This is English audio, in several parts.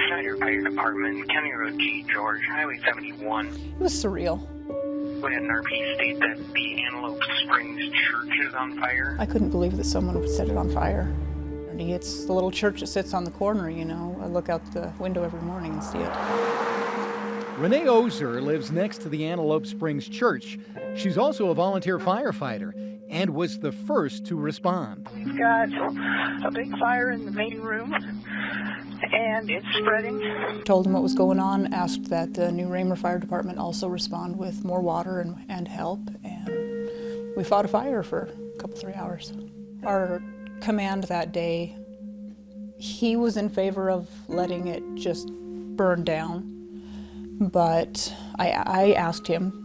Snyder Fire Department, County Road G, George, Highway 71. It was surreal. We had an RP state that the Antelope Springs church is on fire. I couldn't believe that someone would set it on fire. It's the little church that sits on the corner, you know. I look out the window every morning and see it. RENEE OSIER lives next to the Antelope Springs Church. She's also a volunteer firefighter and was the first to respond. We've got a big fire in the main room, and it's spreading. Told them what was going on, asked that the New Raymer Fire Department also respond with more water and help, and we fought a fire for a couple, 3 hours. Our command that day, he was in favor of letting it just burn down, but I asked him,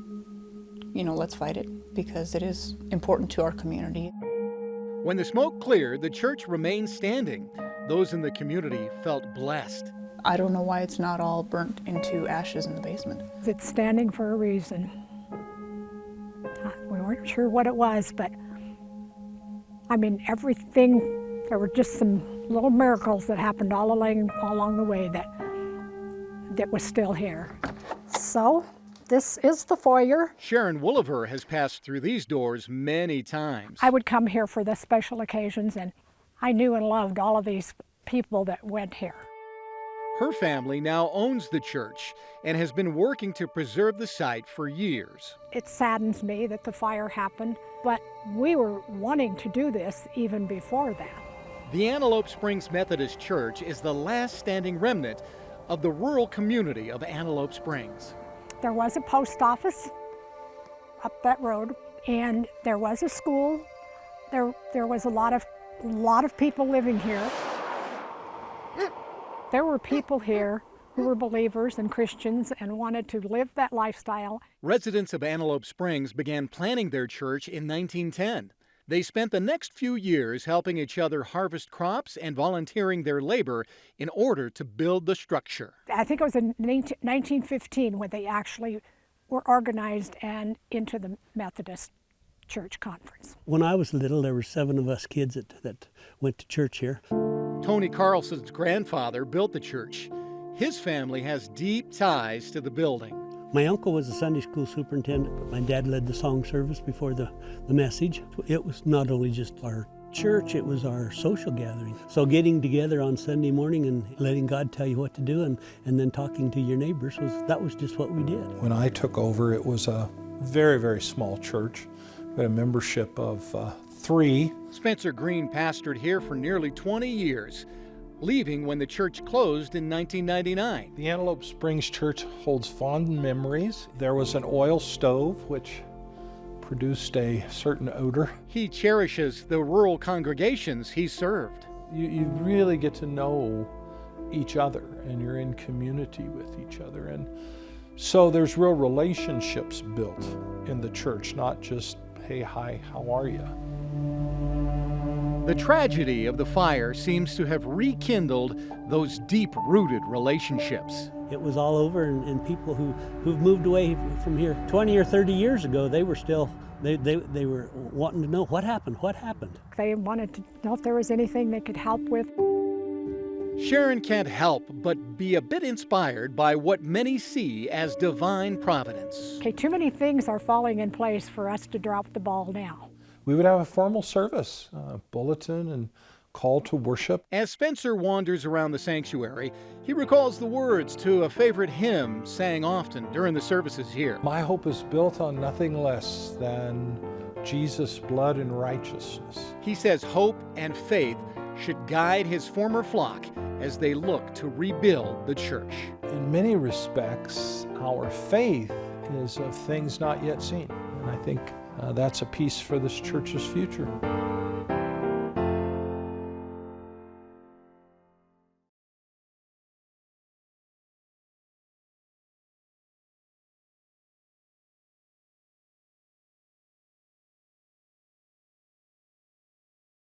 you know, let's fight it because it is important to our community. When the smoke cleared, the church remained standing. Those in the community felt blessed. I don't know why it's not all burnt into ashes in the basement. It's standing for a reason. We weren't sure what it was, but I mean, everything, there were just some little miracles that happened all along the way that was still here. So, this is the foyer. SHARON WOLEVER has passed through these doors many times. I would come here for the special occasions, and I knew and loved all of these people that went here. Her family now owns the church and has been working to preserve the site for years. It saddens me that the fire happened, but we were wanting to do this even before that. The Antelope Springs Methodist Church is the last standing remnant of the rural community of Antelope Springs. There was a post office up that road, and there was a school. There was a lot of people living here. There were people here who were believers and Christians and wanted to live that lifestyle. Residents of Antelope Springs began planning their church in 1910. They spent the next few years helping each other harvest crops and volunteering their labor in order to build the structure. I think it was in 1915 when they actually were organized and into the Methodist Church Conference. When I was little, there were 7 of us kids that went to church here. Tony CARLSON's grandfather built the church. His family has deep ties to the building. My uncle was a Sunday school superintendent, but my dad led the song service before the message. It was not only just our church, it was our social gathering. So getting together on Sunday morning and letting God tell you what to do and then talking to your neighbors, that was just what we did. When I took over, it was a very, very small church. We had a membership of 3. Spencer Green pastored here for nearly 20 years, leaving when the church closed in 1999. The Antelope Springs Church holds fond memories. There was an oil stove which produced a certain odor. He cherishes the rural congregations he served. You really get to know each other, and you're in community with each other. And so there's real relationships built in the church, not just, hey, hi, how are you? The tragedy of the fire seems to have rekindled those deep-rooted relationships. It was all over, and people who've moved away from here 20 or 30 years ago, they were still, they were wanting to know what happened. They wanted to know if there was anything they could help with. SHARON can't help but be a bit inspired by what many see as divine providence. Okay, too many things are falling in place for us to drop the ball now. We would have a formal service, bulletin and call to worship. As Spencer wanders around the sanctuary, he recalls the words to a favorite hymn sang often during the services here. My hope is built on nothing less than Jesus' blood and righteousness. He says hope and faith should guide his former flock as they look to rebuild the church. In many respects, our faith is of things not yet seen. And I think that's a piece for this church's future.